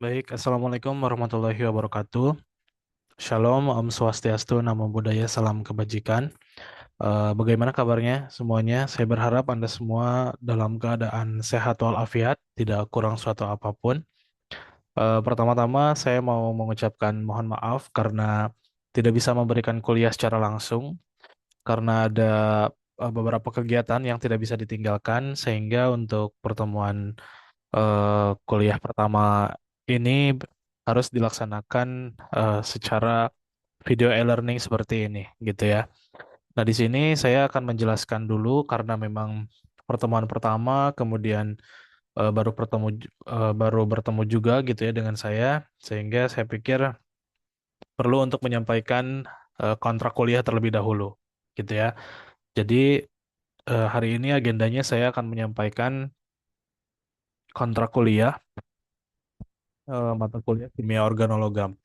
Baik, Assalamualaikum warahmatullahi wabarakatuh. Shalom, Om Swastiastu, Namo Buddhaya, Salam Kebajikan. Bagaimana kabarnya semuanya? Saya berharap Anda semua dalam keadaan sehat walafiat, tidak kurang suatu apapun. Pertama-tama, saya mau mengucapkan mohon maaf karena tidak bisa memberikan kuliah secara langsung, karena ada beberapa kegiatan yang tidak bisa ditinggalkan, sehingga untuk pertemuan kuliah pertama ini harus dilaksanakan secara video e-learning seperti ini, gitu ya. Nah, di sini saya akan menjelaskan dulu karena memang pertemuan pertama, kemudian baru bertemu juga gitu ya dengan saya, sehingga saya pikir perlu untuk menyampaikan kontrak kuliah terlebih dahulu, gitu ya. Jadi hari ini agendanya saya akan menyampaikan kontrak kuliah mata kuliah kimia organologam.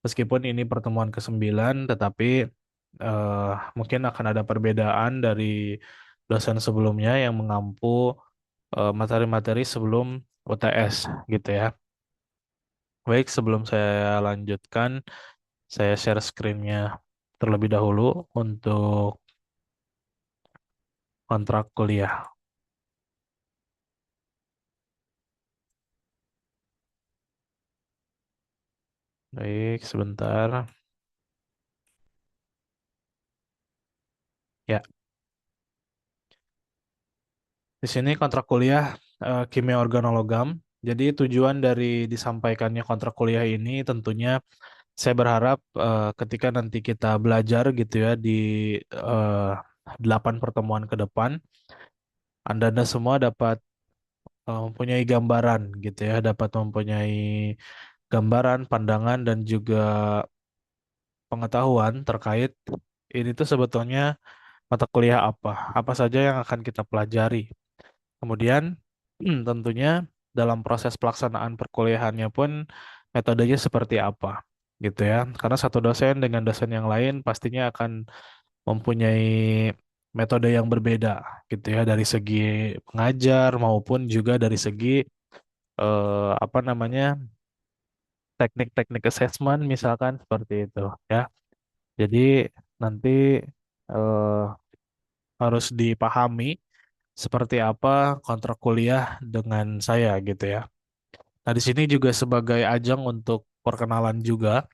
Meskipun ini pertemuan ke-9, tetapi eh, mungkin akan ada perbedaan dari dosen sebelumnya yang mengampu materi-materi sebelum UTS gitu ya. Baik, sebelum saya lanjutkan, saya share screen-nya terlebih dahulu untuk kontrak kuliah. Baik, sebentar. Ya, di sini kontrak kuliah kimia organologam. Jadi tujuan dari disampaikannya kontrak kuliah ini tentunya saya berharap ketika nanti kita belajar gitu ya di eh, 8 pertemuan ke depan, Anda semua dapat mempunyai gambaran gitu ya, dapat mempunyai gambaran, pandangan dan juga pengetahuan terkait ini tuh sebetulnya mata kuliah apa saja yang akan kita pelajari. Kemudian tentunya dalam proses pelaksanaan perkuliahannya pun metodenya seperti apa gitu ya. Karena satu dosen dengan dosen yang lain pastinya akan mempunyai metode yang berbeda gitu ya dari segi pengajar maupun juga dari segi apa namanya teknik-teknik assessment misalkan seperti itu ya. Jadi nanti eh, harus dipahami seperti apa kontrak kuliah dengan saya gitu ya. Nah, di sini juga sebagai ajang untuk perkenalan juga,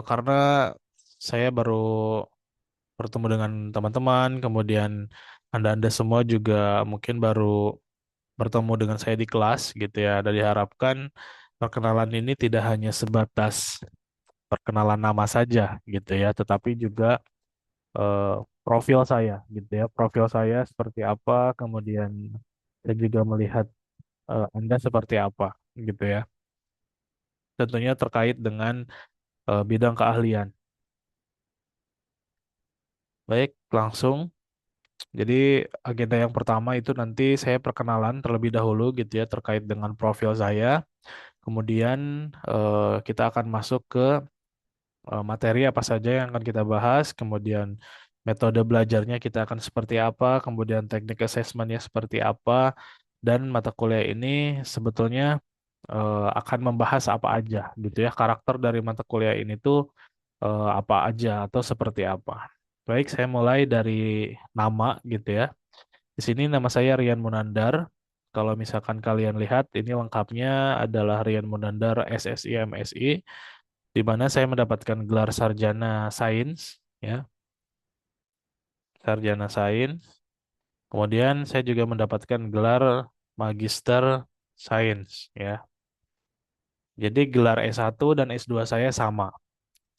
karena saya baru bertemu dengan teman-teman, kemudian Anda-Anda semua juga mungkin baru bertemu dengan saya di kelas gitu ya. Dan diharapkan perkenalan ini tidak hanya sebatas perkenalan nama saja gitu ya, tetapi juga eh, profil saya gitu ya. Profil saya seperti apa, kemudian saya juga melihat Anda seperti apa gitu ya. Tentunya terkait dengan bidang keahlian. Baik, langsung. Jadi agenda yang pertama itu nanti saya perkenalan terlebih dahulu gitu ya terkait dengan profil saya. Kemudian kita akan masuk ke materi apa saja yang akan kita bahas. Kemudian metode belajarnya kita akan seperti apa. Kemudian teknik asesmennya seperti apa. Dan mata kuliah ini sebetulnya akan membahas apa aja gitu ya. Karakter dari mata kuliah ini tuh apa aja atau seperti apa. Baik, saya mulai dari nama gitu ya. Di sini nama saya Rian Munandar. Kalau misalkan kalian lihat, ini lengkapnya adalah Rian Munandar SSI MSI, di mana saya mendapatkan gelar sarjana sains, ya, sarjana sains. Kemudian saya juga mendapatkan gelar magister sains, ya. Jadi gelar S1 dan S2 saya sama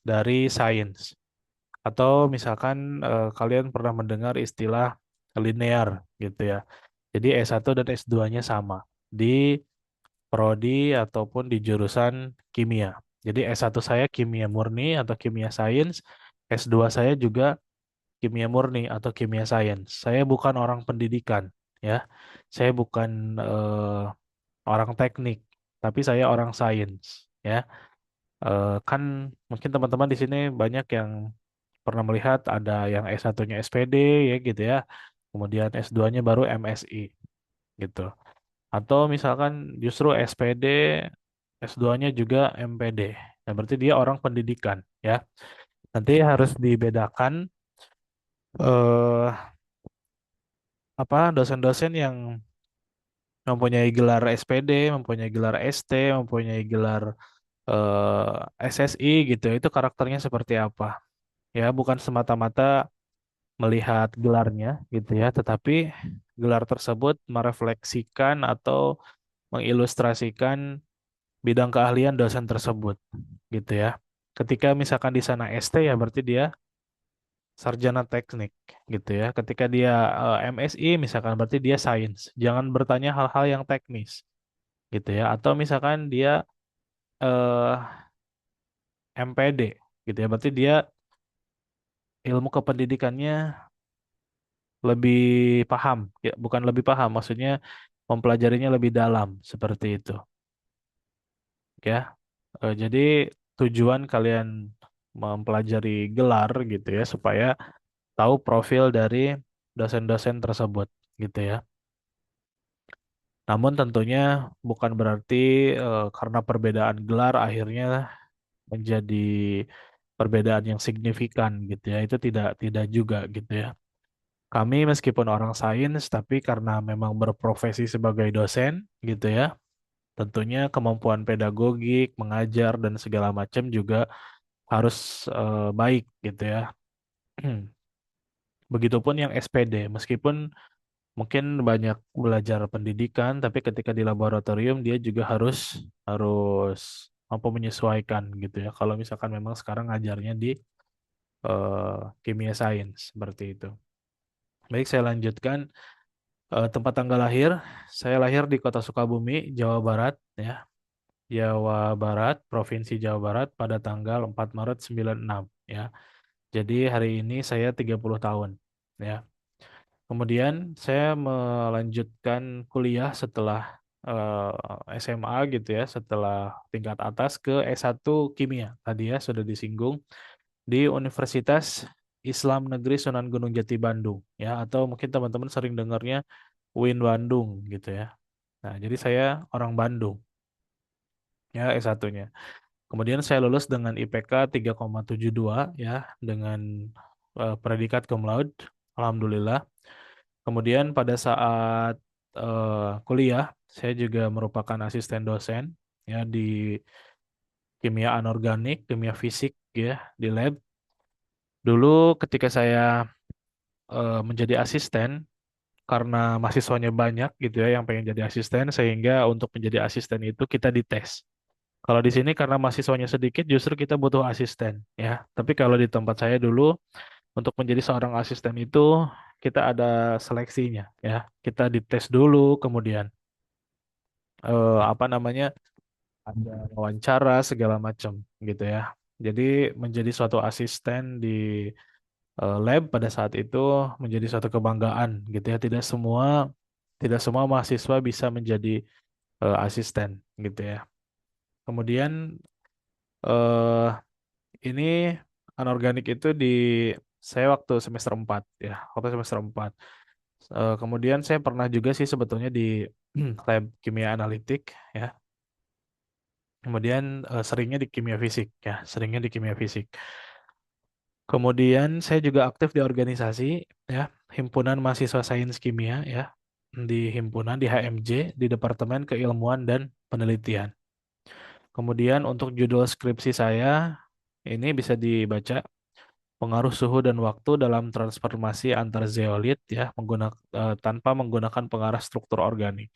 dari sains. Atau misalkan kalian pernah mendengar istilah linear gitu ya. Jadi S1 dan S2-nya sama di prodi ataupun di jurusan kimia. Jadi S1 saya kimia murni atau kimia sains, S2 saya juga kimia murni atau kimia sains. Saya bukan orang pendidikan ya. Saya bukan orang teknik, tapi saya orang sains ya. Kan mungkin teman-teman di sini banyak yang pernah melihat ada yang S1-nya SPD ya gitu ya. Kemudian S2-nya baru MSI gitu. Atau misalkan justru SPD S2-nya juga MPD. Nah, berarti dia orang pendidikan ya. Nanti harus dibedakan eh apa dosen-dosen yang mempunyai gelar SPD, mempunyai gelar ST, mempunyai gelar SSI gitu. Itu karakternya seperti apa? Ya, bukan semata-mata melihat gelarnya gitu ya, tetapi gelar tersebut merefleksikan atau mengilustrasikan bidang keahlian dosen tersebut gitu ya. Ketika misalkan di sana ST ya berarti dia sarjana teknik gitu ya. Ketika dia MSI misalkan berarti dia sains. Jangan bertanya hal-hal yang teknis gitu ya. Atau misalkan dia eh, MPD gitu ya. Berarti dia ilmu kependidikannya lebih paham ya, bukan lebih paham, maksudnya mempelajarinya lebih dalam seperti itu ya. Jadi tujuan kalian mempelajari gelar gitu ya supaya tahu profil dari dosen-dosen tersebut gitu ya. Namun tentunya bukan berarti karena perbedaan gelar akhirnya menjadi perbedaan yang signifikan gitu ya. Itu tidak juga gitu ya. Kami meskipun orang sains tapi karena memang berprofesi sebagai dosen gitu ya. Tentunya kemampuan pedagogik, mengajar dan segala macam juga harus baik gitu ya. Begitupun yang SPD, meskipun mungkin banyak belajar pendidikan, tapi ketika di laboratorium dia juga harus harus mampu menyesuaikan gitu ya. Kalau misalkan memang sekarang ngajarnya di kimia sains seperti itu. Baik, saya lanjutkan. Tempat tanggal lahir, saya lahir di Kota Sukabumi, Jawa Barat ya. Jawa Barat, Provinsi Jawa Barat pada tanggal 4 Maret 96 ya. Jadi hari ini saya 30 tahun ya. Kemudian saya melanjutkan kuliah setelah SMA gitu ya, setelah tingkat atas ke S1 Kimia. Tadi ya sudah disinggung di Universitas Islam Negeri Sunan Gunung Jati Bandung ya, atau mungkin teman-teman sering dengarnya UIN Bandung gitu ya. Nah, jadi saya orang Bandung ya S1-nya. Kemudian saya lulus dengan IPK 3,72 ya, dengan predikat cum laude. Alhamdulillah. Kemudian pada saat kuliah, saya juga merupakan asisten dosen ya di kimia anorganik, kimia fisik ya di lab. Dulu ketika saya menjadi asisten, karena mahasiswanya banyak gitu ya yang pengen jadi asisten, sehingga untuk menjadi asisten itu kita dites. Kalau di sini karena mahasiswanya sedikit, justru kita butuh asisten ya. Tapi kalau di tempat saya dulu, untuk menjadi seorang asisten itu kita ada seleksinya ya. Kita dites dulu, kemudian apa namanya, ada wawancara segala macam gitu ya. Jadi menjadi suatu asisten di lab pada saat itu menjadi suatu kebanggaan gitu ya. Tidak semua mahasiswa bisa menjadi asisten gitu ya. Kemudian eh ini anorganik itu di saya waktu semester 4 ya, waktu semester 4. Kemudian saya pernah juga sih sebetulnya di lab kimia analitik ya. Kemudian seringnya di kimia fisik ya, seringnya di kimia fisik. Kemudian saya juga aktif di organisasi ya, Himpunan Mahasiswa Sains Kimia ya, di himpunan di HMJ di Departemen Keilmuan dan Penelitian. Kemudian untuk judul skripsi saya ini bisa dibaca pengaruh suhu dan waktu dalam transformasi antar zeolit ya tanpa menggunakan pengarah struktur organik.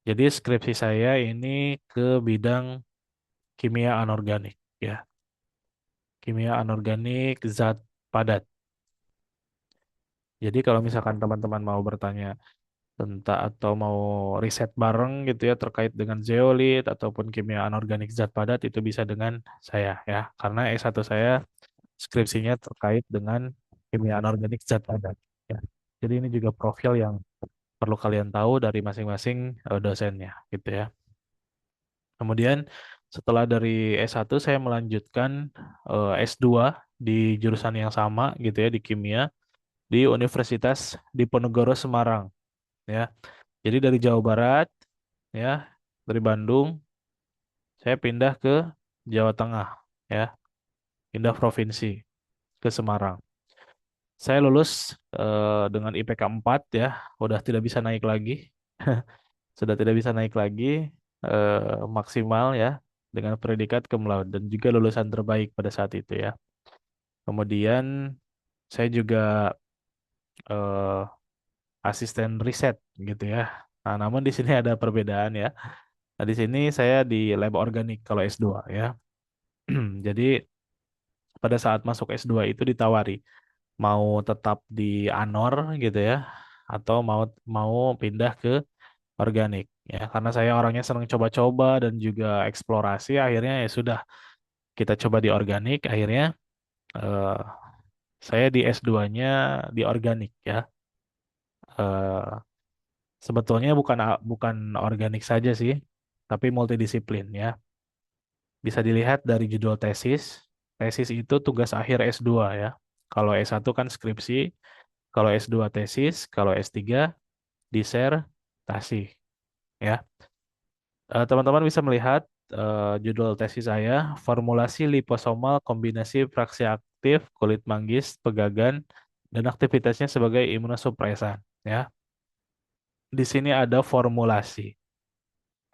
Jadi skripsi saya ini ke bidang kimia anorganik ya. Kimia anorganik zat padat. Jadi kalau misalkan teman-teman mau bertanya tentang atau mau riset bareng gitu ya terkait dengan zeolit ataupun kimia anorganik zat padat itu bisa dengan saya ya. Karena S1 saya skripsinya terkait dengan kimia anorganik zat padat ya. Jadi ini juga profil yang perlu kalian tahu dari masing-masing dosennya gitu ya. Kemudian setelah dari S1 saya melanjutkan S2 di jurusan yang sama gitu ya di kimia di Universitas Diponegoro Semarang ya. Jadi dari Jawa Barat ya, dari Bandung saya pindah ke Jawa Tengah, ya, pindah provinsi ke Semarang. Saya lulus dengan IPK 4 ya, udah tidak bisa naik lagi, sudah tidak bisa naik lagi maksimal ya dengan predikat cum laude dan juga lulusan terbaik pada saat itu ya. Kemudian saya juga eh, asisten riset gitu ya. Nah, namun di sini ada perbedaan ya. Nah, di sini saya di lab organik kalau S2 ya. Jadi pada saat masuk S2 itu ditawari mau tetap di Anor gitu ya atau mau mau pindah ke organik ya karena saya orangnya senang coba-coba dan juga eksplorasi akhirnya ya sudah kita coba di organik akhirnya eh, saya di S2-nya di organik ya. Eh, Sebetulnya bukan organik saja sih, tapi multidisiplin ya. Bisa dilihat dari judul tesis. Tesis itu tugas akhir S2 ya. Kalau S1 kan skripsi, kalau S2 tesis, kalau S3 disertasi ya. Teman-teman bisa melihat judul tesis saya, formulasi liposomal kombinasi fraksi aktif kulit manggis, pegagan, dan aktivitasnya sebagai imunosupresan ya. Di sini ada formulasi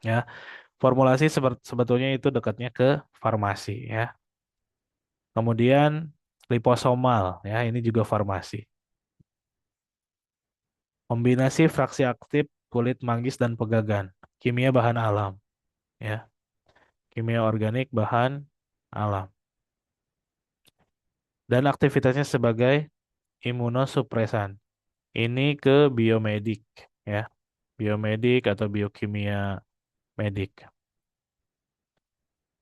ya. Formulasi sebetulnya itu dekatnya ke farmasi ya. Kemudian liposomal ya, ini juga farmasi. Kombinasi fraksi aktif kulit manggis dan pegagan. Kimia bahan alam ya. Kimia organik bahan alam. Dan aktivitasnya sebagai imunosupresan. Ini ke biomedik ya. Biomedik atau biokimia medik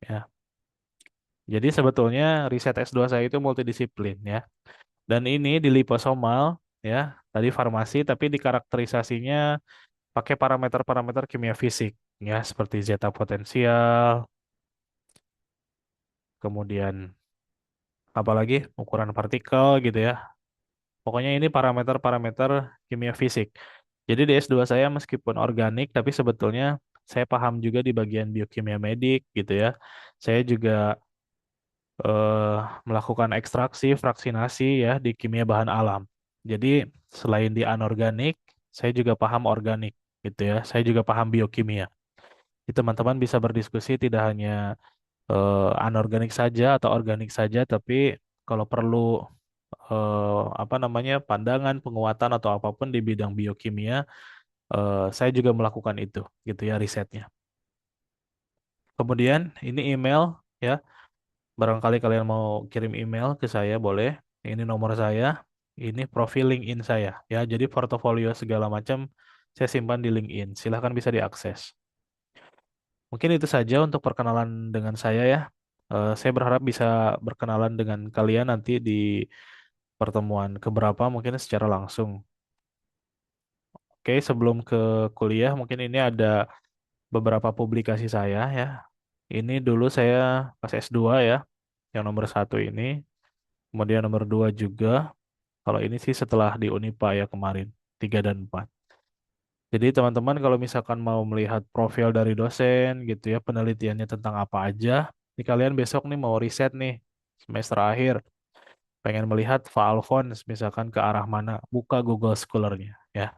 ya. Jadi sebetulnya riset S2 saya itu multidisiplin ya. Dan ini di liposomal ya, tadi farmasi tapi dikarakterisasinya pakai parameter-parameter kimia fisik ya seperti zeta potensial, kemudian apalagi ukuran partikel gitu ya. Pokoknya ini parameter-parameter kimia fisik. Jadi di S2 saya meskipun organik tapi sebetulnya saya paham juga di bagian biokimia medik gitu ya. Saya juga eh, melakukan ekstraksi, fraksinasi ya di kimia bahan alam. Jadi selain di anorganik, saya juga paham organik gitu ya. Saya juga paham biokimia. Jadi teman-teman bisa berdiskusi tidak hanya anorganik saja atau organik saja, tapi kalau perlu apa namanya pandangan, penguatan atau apapun di bidang biokimia, saya juga melakukan itu gitu ya risetnya. Kemudian ini email ya. Barangkali kalian mau kirim email ke saya boleh. Ini nomor saya, ini profil LinkedIn saya ya. Jadi portofolio segala macam saya simpan di LinkedIn. Silahkan bisa diakses. Mungkin itu saja untuk perkenalan dengan saya ya. Saya berharap bisa berkenalan dengan kalian nanti di pertemuan keberapa mungkin secara langsung. Oke, sebelum ke kuliah mungkin ini ada beberapa publikasi saya ya. Ini dulu saya pas S2 ya, yang nomor satu ini. Kemudian nomor dua juga. Kalau ini sih setelah di Unipa ya kemarin, 3 dan 4. Jadi teman-teman kalau misalkan mau melihat profil dari dosen gitu ya, penelitiannya tentang apa aja, ini kalian besok nih mau riset nih, semester akhir, pengen melihat Faalfons misalkan ke arah mana, buka Google Scholar-nya ya.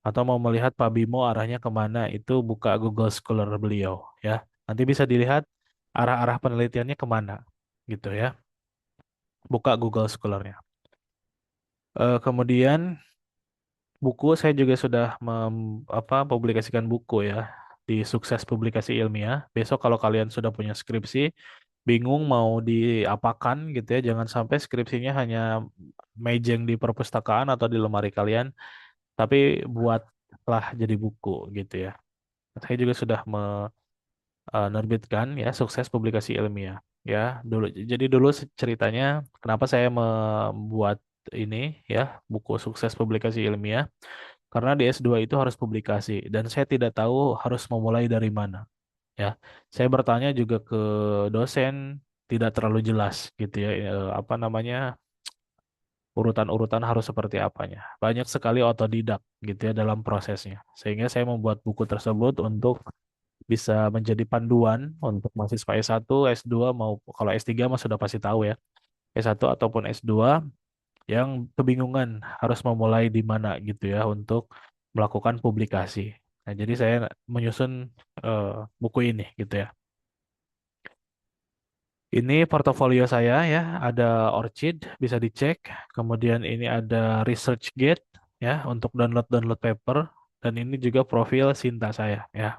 Atau mau melihat Pak Bimo arahnya kemana, itu buka Google Scholar beliau ya. Nanti bisa dilihat arah-arah penelitiannya kemana gitu ya. Buka Google Scholar-nya. Kemudian buku saya juga sudah publikasikan buku ya di Sukses Publikasi Ilmiah. Besok kalau kalian sudah punya skripsi, bingung mau diapakan gitu ya, jangan sampai skripsinya hanya mejeng di perpustakaan atau di lemari kalian, tapi buatlah jadi buku gitu ya. Saya juga sudah menerbitkan ya Sukses Publikasi Ilmiah ya. Jadi dulu ceritanya kenapa saya membuat ini ya buku Sukses Publikasi Ilmiah. Karena di S2 itu harus publikasi dan saya tidak tahu harus memulai dari mana ya. Saya bertanya juga ke dosen tidak terlalu jelas gitu ya apa namanya urutan-urutan harus seperti apanya. Banyak sekali otodidak gitu ya dalam prosesnya. Sehingga saya membuat buku tersebut untuk bisa menjadi panduan untuk mahasiswa S1, S2 mau kalau S3 mah sudah pasti tahu ya. S1 ataupun S2 yang kebingungan harus memulai di mana gitu ya untuk melakukan publikasi. Nah, jadi saya menyusun eh, buku ini gitu ya. Ini portofolio saya ya, ada Orchid bisa dicek. Kemudian ini ada ResearchGate ya untuk download paper dan ini juga profil Sinta saya ya.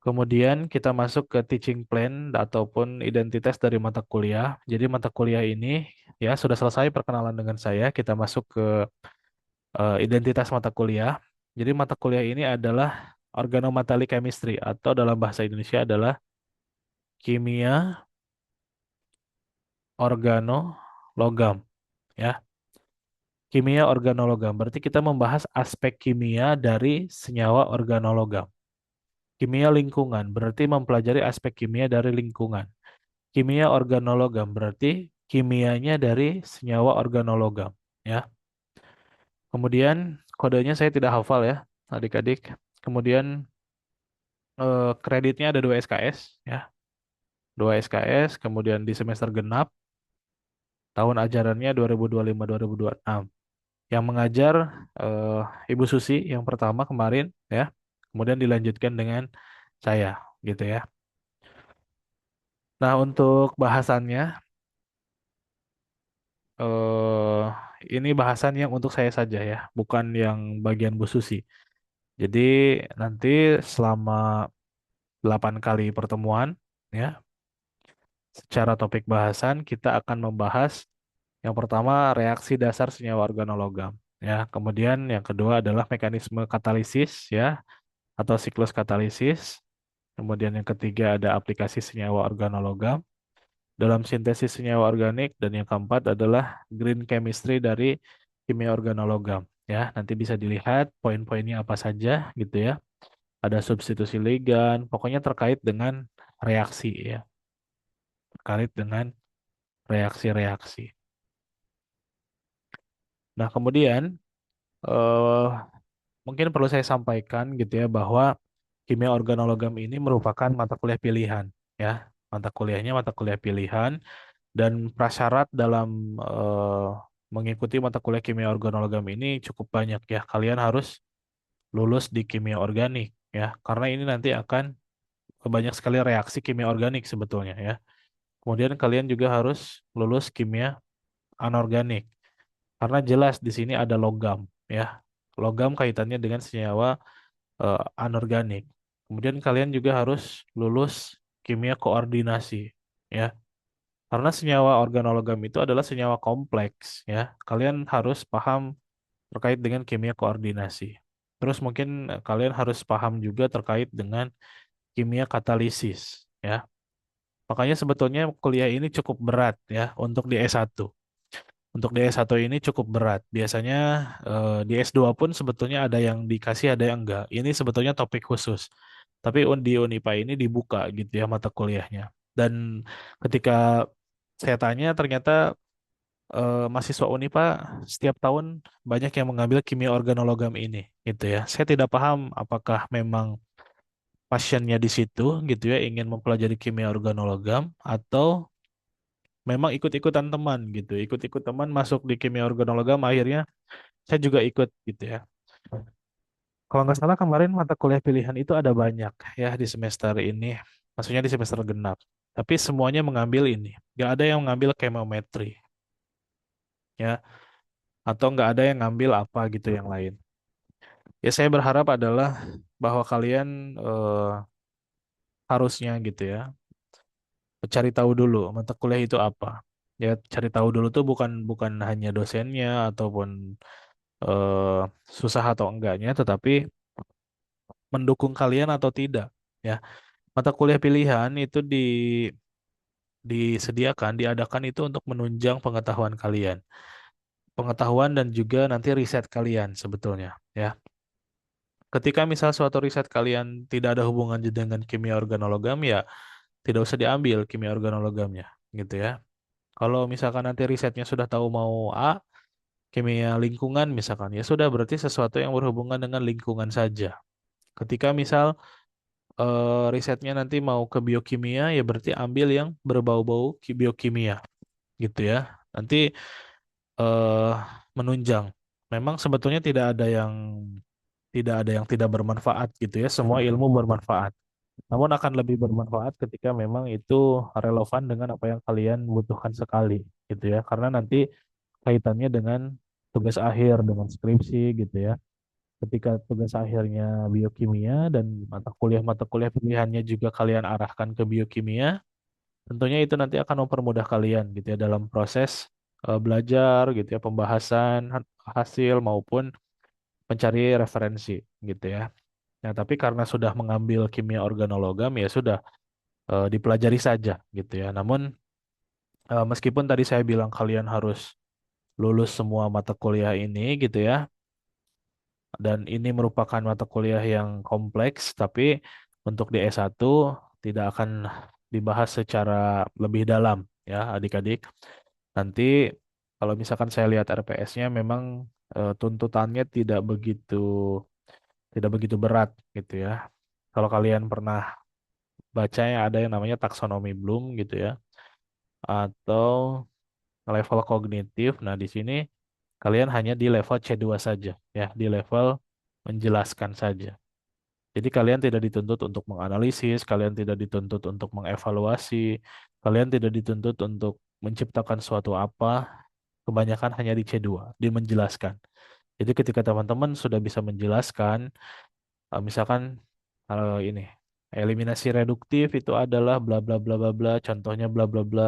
Kemudian kita masuk ke teaching plan ataupun identitas dari mata kuliah. Jadi mata kuliah ini ya sudah selesai perkenalan dengan saya. Kita masuk ke identitas mata kuliah. Jadi mata kuliah ini adalah organometallic chemistry atau dalam bahasa Indonesia adalah kimia organologam ya. Kimia organologam berarti kita membahas aspek kimia dari senyawa organologam. Kimia lingkungan berarti mempelajari aspek kimia dari lingkungan. Kimia organologam berarti kimianya dari senyawa organologam ya. Kemudian kodenya saya tidak hafal ya, adik-adik. Kemudian kreditnya ada 2 SKS ya. 2 SKS, kemudian di semester genap tahun ajarannya 2025-2026. Yang mengajar eh, Ibu Susi yang pertama kemarin ya. Kemudian dilanjutkan dengan saya gitu ya. Nah, untuk bahasannya eh ini bahasan yang untuk saya saja ya, bukan yang bagian Bu Susi. Jadi nanti selama 8 kali pertemuan ya, secara topik bahasan kita akan membahas yang pertama reaksi dasar senyawa organologam ya. Kemudian yang kedua adalah mekanisme katalisis ya atau siklus katalisis. Kemudian yang ketiga ada aplikasi senyawa organologam dalam sintesis senyawa organik dan yang keempat adalah green chemistry dari kimia organologam ya. Nanti bisa dilihat poin-poinnya apa saja gitu ya. Ada substitusi ligan, pokoknya terkait dengan reaksi ya, terkait dengan reaksi-reaksi. Nah, kemudian eh, mungkin perlu saya sampaikan gitu ya bahwa kimia organologam ini merupakan mata kuliah pilihan ya. Mata kuliahnya mata kuliah pilihan dan prasyarat dalam mengikuti mata kuliah kimia organologam ini cukup banyak ya. Kalian harus lulus di kimia organik ya, karena ini nanti akan banyak sekali reaksi kimia organik sebetulnya ya. Kemudian kalian juga harus lulus kimia anorganik karena jelas di sini ada logam ya. Logam kaitannya dengan senyawa anorganik. Kemudian kalian juga harus lulus kimia koordinasi ya. Karena senyawa organologam itu adalah senyawa kompleks ya. Kalian harus paham terkait dengan kimia koordinasi. Terus mungkin kalian harus paham juga terkait dengan kimia katalisis ya. Makanya sebetulnya kuliah ini cukup berat ya untuk di S1. Untuk di S1 ini cukup berat. Biasanya di S2 pun sebetulnya ada yang dikasih, ada yang enggak. Ini sebetulnya topik khusus. Tapi di Unipa ini dibuka gitu ya mata kuliahnya. Dan ketika saya tanya ternyata mahasiswa Unipa setiap tahun banyak yang mengambil kimia organologam ini gitu ya. Saya tidak paham apakah memang pasiennya di situ gitu ya ingin mempelajari kimia organologam atau memang ikut-ikutan teman gitu. Ikut-ikut teman masuk di kimia organologam akhirnya saya juga ikut gitu ya. Kalau nggak salah kemarin mata kuliah pilihan itu ada banyak ya di semester ini. Maksudnya di semester genap. Tapi semuanya mengambil ini. Nggak ada yang mengambil chemometry ya. Atau nggak ada yang ngambil apa gitu yang lain. Ya saya berharap adalah bahwa kalian harusnya gitu ya cari tahu dulu mata kuliah itu apa. Ya cari tahu dulu tuh bukan bukan hanya dosennya ataupun eh, susah atau enggaknya, tetapi mendukung kalian atau tidak. Ya mata kuliah pilihan itu disediakan, diadakan itu untuk menunjang pengetahuan kalian, pengetahuan dan juga nanti riset kalian sebetulnya. Ya ketika misal suatu riset kalian tidak ada hubungan dengan kimia organologam ya tidak usah diambil kimia organologamnya gitu ya. Kalau misalkan nanti risetnya sudah tahu mau A, kimia lingkungan misalkan, ya sudah berarti sesuatu yang berhubungan dengan lingkungan saja. Ketika misal risetnya nanti mau ke biokimia, ya berarti ambil yang berbau-bau biokimia gitu ya. Nanti eh, menunjang. Memang sebetulnya tidak ada yang tidak bermanfaat gitu ya. Semua ilmu bermanfaat. Namun akan lebih bermanfaat ketika memang itu relevan dengan apa yang kalian butuhkan sekali gitu ya. Karena nanti kaitannya dengan tugas akhir, dengan skripsi gitu ya. Ketika tugas akhirnya biokimia dan mata kuliah pilihannya juga kalian arahkan ke biokimia, tentunya itu nanti akan mempermudah kalian gitu ya dalam proses belajar gitu ya, pembahasan hasil maupun mencari referensi gitu ya. Nah, tapi karena sudah mengambil kimia organologam ya sudah dipelajari saja gitu ya. Namun meskipun tadi saya bilang kalian harus lulus semua mata kuliah ini gitu ya, dan ini merupakan mata kuliah yang kompleks, tapi untuk di S1 tidak akan dibahas secara lebih dalam ya adik-adik. Nanti kalau misalkan saya lihat RPS-nya memang tuntutannya tidak begitu berat gitu ya. Kalau kalian pernah baca yang ada yang namanya taksonomi Bloom gitu ya, atau level kognitif. Nah, di sini kalian hanya di level C2 saja ya, di level menjelaskan saja. Jadi kalian tidak dituntut untuk menganalisis, kalian tidak dituntut untuk mengevaluasi, kalian tidak dituntut untuk menciptakan suatu apa, kebanyakan hanya di C2, di menjelaskan. Jadi ketika teman-teman sudah bisa menjelaskan, misalkan ini eliminasi reduktif itu adalah bla bla bla bla bla, contohnya bla bla bla,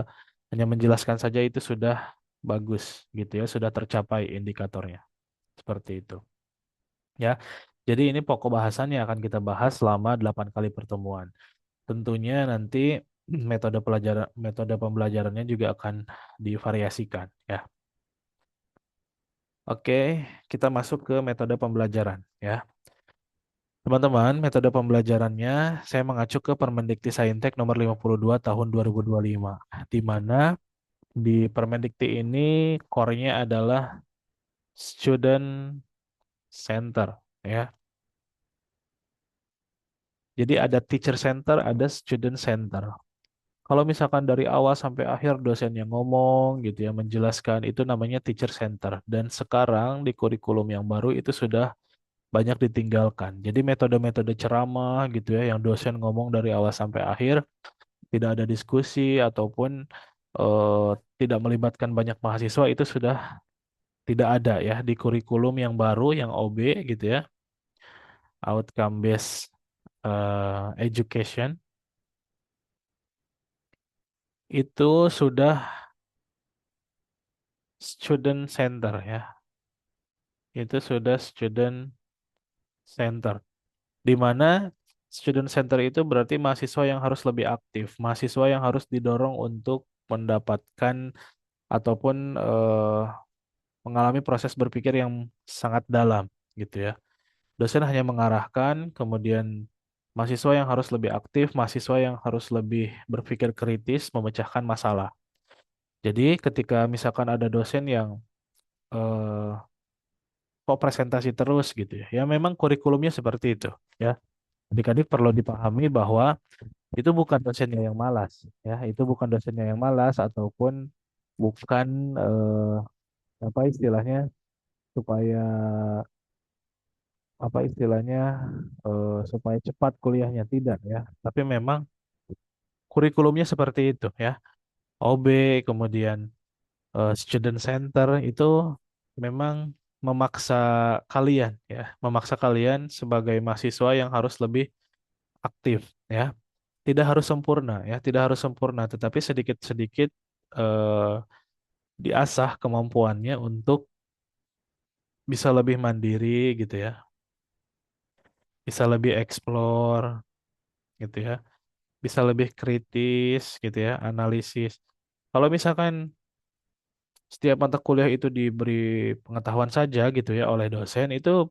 hanya menjelaskan saja itu sudah bagus gitu ya, sudah tercapai indikatornya. Seperti itu. Ya. Jadi ini pokok bahasannya akan kita bahas selama 8 kali pertemuan. Tentunya nanti metode pembelajarannya juga akan divariasikan ya. Oke, kita masuk ke metode pembelajaran ya. Teman-teman, metode pembelajarannya saya mengacu ke Permendikti Saintek nomor 52 tahun 2025, di mana di Permendikti ini core-nya adalah student center ya. Jadi ada teacher center, ada student center. Kalau misalkan dari awal sampai akhir dosen yang ngomong gitu ya, menjelaskan itu namanya teacher center. Dan sekarang di kurikulum yang baru itu sudah banyak ditinggalkan. Jadi metode-metode ceramah gitu ya, yang dosen ngomong dari awal sampai akhir, tidak ada diskusi ataupun eh, tidak melibatkan banyak mahasiswa itu sudah tidak ada ya di kurikulum yang baru, yang OB gitu ya, outcome based education itu sudah student center ya. Itu sudah student center. Di mana student center itu berarti mahasiswa yang harus lebih aktif, mahasiswa yang harus didorong untuk mendapatkan ataupun mengalami proses berpikir yang sangat dalam gitu ya. Dosen hanya mengarahkan, kemudian mahasiswa yang harus lebih aktif, mahasiswa yang harus lebih berpikir kritis, memecahkan masalah. Jadi ketika misalkan ada dosen yang eh, kok presentasi terus gitu ya. Ya memang kurikulumnya seperti itu ya. Adik-adik perlu dipahami bahwa itu bukan dosennya yang malas ya. Itu bukan dosennya yang malas ataupun bukan apa istilahnya supaya supaya cepat kuliahnya tidak ya. Tapi memang kurikulumnya seperti itu ya. OB kemudian student center itu memang memaksa kalian ya, memaksa kalian sebagai mahasiswa yang harus lebih aktif ya. Tidak harus sempurna ya, tidak harus sempurna, tetapi sedikit-sedikit eh, diasah kemampuannya untuk bisa lebih mandiri gitu ya, bisa lebih explore gitu ya, bisa lebih kritis gitu ya, analisis. Kalau misalkan setiap mata kuliah itu diberi pengetahuan saja gitu ya oleh dosen, itu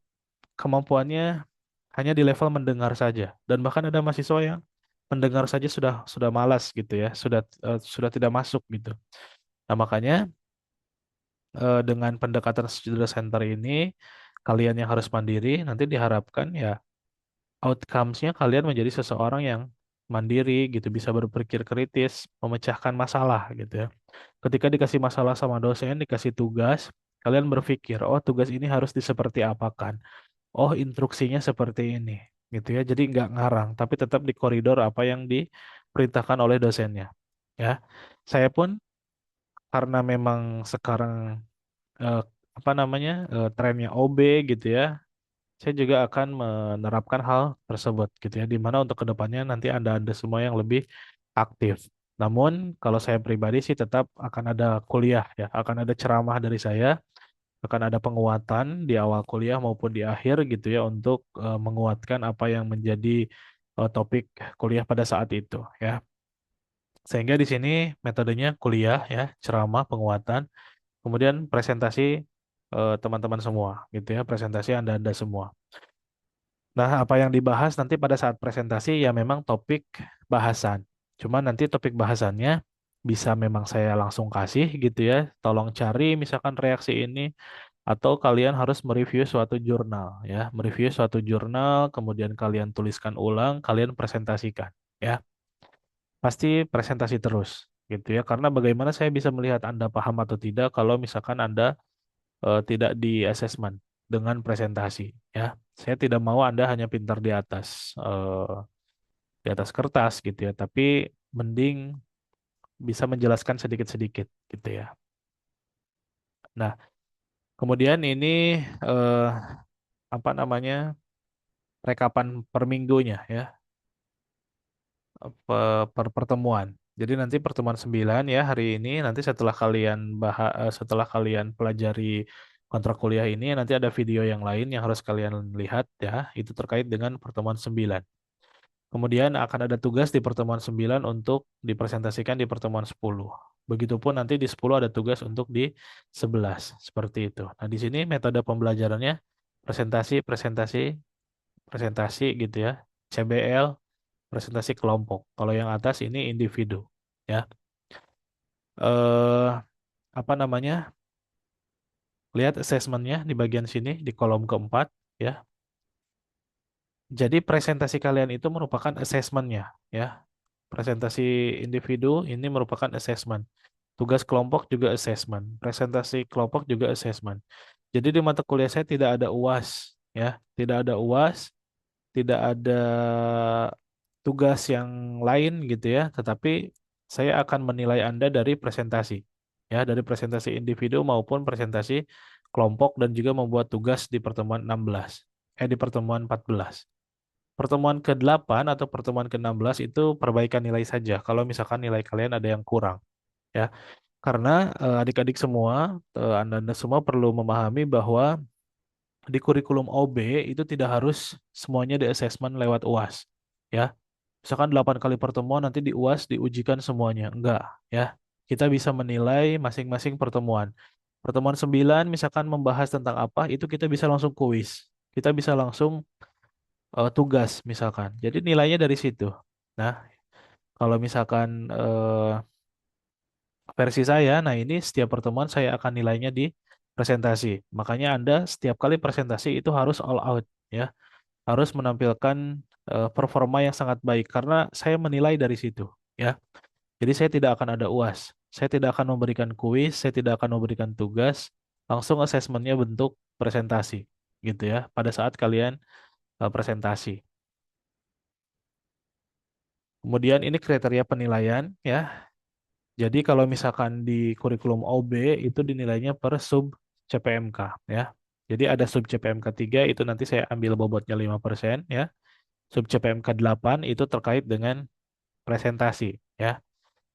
kemampuannya hanya di level mendengar saja. Dan bahkan ada mahasiswa yang mendengar saja sudah malas gitu ya, sudah tidak masuk gitu. Nah, makanya dengan pendekatan student center ini kalian yang harus mandiri nanti diharapkan ya outcomes-nya kalian menjadi seseorang yang mandiri gitu, bisa berpikir kritis, memecahkan masalah gitu ya. Ketika dikasih masalah sama dosen, dikasih tugas, kalian berpikir, oh tugas ini harus diseperti apakan. Oh instruksinya seperti ini gitu ya. Jadi nggak ngarang, tapi tetap di koridor apa yang diperintahkan oleh dosennya. Ya, saya pun karena memang sekarang eh, apa namanya trennya OB gitu ya, saya juga akan menerapkan hal tersebut gitu ya, di mana untuk kedepannya nanti Anda semua yang lebih aktif. Namun kalau saya pribadi sih tetap akan ada kuliah ya, akan ada ceramah dari saya, akan ada penguatan di awal kuliah maupun di akhir gitu ya untuk menguatkan apa yang menjadi topik kuliah pada saat itu ya. Sehingga di sini metodenya kuliah ya, ceramah, penguatan, kemudian presentasi teman-teman semua gitu ya, presentasi Anda-Anda semua. Nah, apa yang dibahas nanti pada saat presentasi ya memang topik bahasan. Cuma nanti topik bahasannya bisa memang saya langsung kasih gitu ya. Tolong cari misalkan reaksi ini atau kalian harus mereview suatu jurnal ya. Mereview suatu jurnal, kemudian kalian tuliskan ulang, kalian presentasikan ya. Pasti presentasi terus gitu ya. Karena bagaimana saya bisa melihat Anda paham atau tidak kalau misalkan Anda tidak di assessment dengan presentasi ya. Saya tidak mau Anda hanya pintar di atas kertas gitu ya, tapi mending bisa menjelaskan sedikit-sedikit gitu ya. Nah, kemudian ini eh, apa namanya? Rekapan per minggunya ya, per pertemuan. Jadi nanti pertemuan 9 ya hari ini, nanti setelah kalian pelajari kontrak kuliah ini nanti ada video yang lain yang harus kalian lihat ya, itu terkait dengan pertemuan 9. Kemudian akan ada tugas di pertemuan 9 untuk dipresentasikan di pertemuan 10. Begitupun nanti di 10 ada tugas untuk di 11. Seperti itu. Nah, di sini metode pembelajarannya presentasi, presentasi, presentasi gitu ya. CBL, presentasi kelompok. Kalau yang atas ini individu. Ya. Eh, apa namanya? Lihat assessmentnya di bagian sini di kolom keempat. Ya. Jadi presentasi kalian itu merupakan assessmentnya. Ya. Presentasi individu ini merupakan assessment. Tugas kelompok juga assessment. Presentasi kelompok juga assessment. Jadi di mata kuliah saya tidak ada UAS, ya, tidak ada UAS, tidak ada tugas yang lain gitu ya. Tetapi saya akan menilai Anda dari presentasi, ya, dari presentasi individu maupun presentasi kelompok dan juga membuat tugas di pertemuan 16, di pertemuan 14. Pertemuan ke-8 atau pertemuan ke-16 itu perbaikan nilai saja. Kalau misalkan nilai kalian ada yang kurang, ya. Karena adik-adik semua, Anda-Anda semua perlu memahami bahwa di kurikulum OB itu tidak harus semuanya di assessment lewat UAS. Ya, misalkan 8 kali pertemuan nanti di UAS diujikan semuanya. Enggak, ya. Kita bisa menilai masing-masing pertemuan. Pertemuan 9 misalkan membahas tentang apa, itu kita bisa langsung kuis. Kita bisa langsung tugas misalkan. Jadi nilainya dari situ. Nah, kalau misalkan versi saya, nah ini setiap pertemuan saya akan nilainya di presentasi. Makanya Anda setiap kali presentasi itu harus all out ya, harus menampilkan performa yang sangat baik karena saya menilai dari situ ya. Jadi saya tidak akan ada UAS, saya tidak akan memberikan kuis, saya tidak akan memberikan tugas, langsung asesmennya bentuk presentasi gitu ya. Pada saat kalian presentasi. Kemudian ini kriteria penilaian ya. Jadi kalau misalkan di kurikulum OB itu dinilainya per sub CPMK ya. Jadi ada sub CPMK 3 itu nanti saya ambil bobotnya 5% ya. Sub CPMK 8 itu terkait dengan presentasi ya.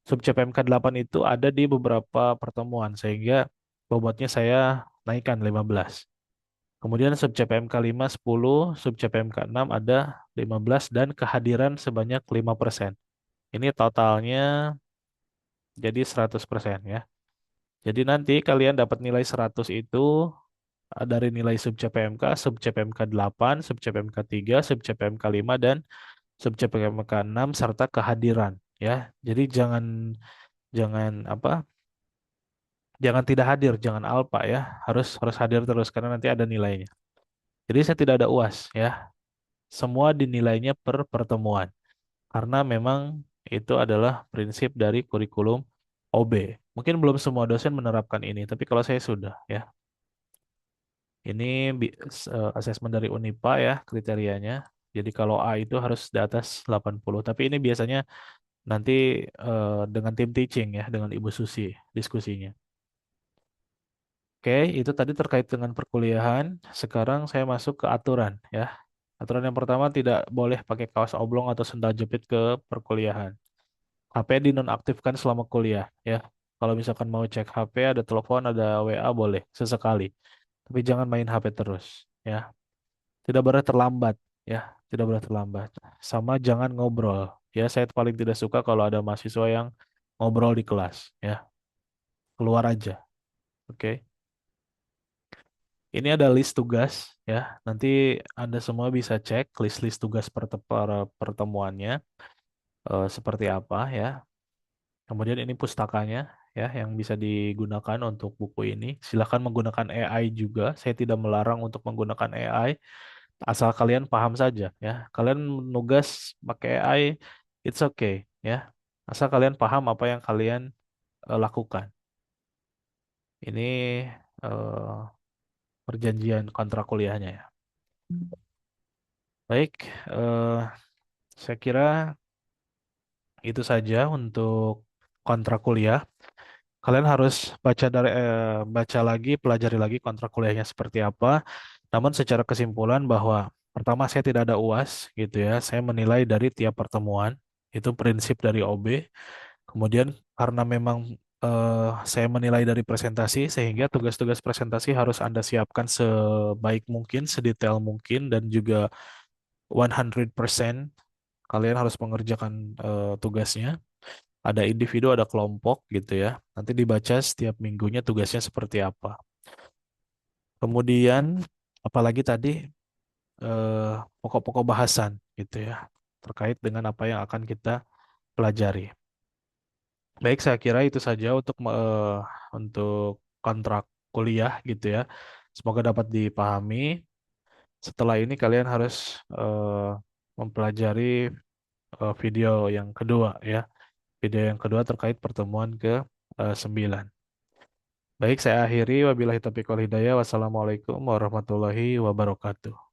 Sub CPMK 8 itu ada di beberapa pertemuan sehingga bobotnya saya naikkan 15. Kemudian sub CPMK 5 10, sub CPMK 6 ada 15 dan kehadiran sebanyak 5%. Ini totalnya jadi 100% ya. Jadi nanti kalian dapat nilai 100 itu dari nilai sub CPMK, sub CPMK 8, sub CPMK 3, sub CPMK 5, dan sub CPMK 6 serta kehadiran ya. Jadi jangan jangan apa? Jangan tidak hadir, jangan alpa ya. Harus harus hadir terus karena nanti ada nilainya. Jadi saya tidak ada UAS ya. semua dinilainya per pertemuan. Karena memang itu adalah prinsip dari kurikulum OB. Mungkin belum semua dosen menerapkan ini, tapi kalau saya sudah ya. Ini asesmen dari Unipa ya kriterianya. Jadi kalau A itu harus di atas 80. Tapi ini biasanya nanti dengan tim teaching ya, dengan Ibu Susi diskusinya. Oke, itu tadi terkait dengan perkuliahan. Sekarang saya masuk ke aturan ya. Aturan yang pertama tidak boleh pakai kaos oblong atau sendal jepit ke perkuliahan. HP dinonaktifkan selama kuliah ya. Kalau misalkan mau cek HP, ada telepon, ada WA boleh sesekali. Tapi jangan main HP terus ya. Tidak boleh terlambat ya, tidak boleh terlambat. Sama jangan ngobrol. Ya, saya paling tidak suka kalau ada mahasiswa yang ngobrol di kelas ya. Keluar aja. Oke. Ini ada list tugas ya. Nanti Anda semua bisa cek list-list tugas pertemuannya seperti apa ya. Kemudian ini pustakanya ya yang bisa digunakan untuk buku ini. Silakan menggunakan AI juga. Saya tidak melarang untuk menggunakan AI, asal kalian paham saja ya. Kalian nugas pakai AI, it's okay ya. Asal kalian paham apa yang kalian lakukan. Ini eh, perjanjian kontrak kuliahnya ya. Baik, saya kira itu saja untuk kontrak kuliah. Kalian harus baca lagi, pelajari lagi kontrak kuliahnya seperti apa. Namun secara kesimpulan bahwa pertama saya tidak ada UAS gitu ya. Saya menilai dari tiap pertemuan. Itu prinsip dari OB. Kemudian karena memang saya menilai dari presentasi sehingga tugas-tugas presentasi harus Anda siapkan sebaik mungkin, sedetail mungkin dan juga 100% kalian harus mengerjakan tugasnya. Ada individu, ada kelompok gitu ya. Nanti dibaca setiap minggunya tugasnya seperti apa. Kemudian apalagi tadi eh, pokok-pokok bahasan gitu ya terkait dengan apa yang akan kita pelajari. Baik, saya kira itu saja untuk kontrak kuliah gitu ya. Semoga dapat dipahami. Setelah ini kalian harus mempelajari video yang kedua ya. Video yang kedua terkait pertemuan ke 9. Baik, saya akhiri. Wabillahi taufiq wal hidayah. Wassalamualaikum warahmatullahi wabarakatuh.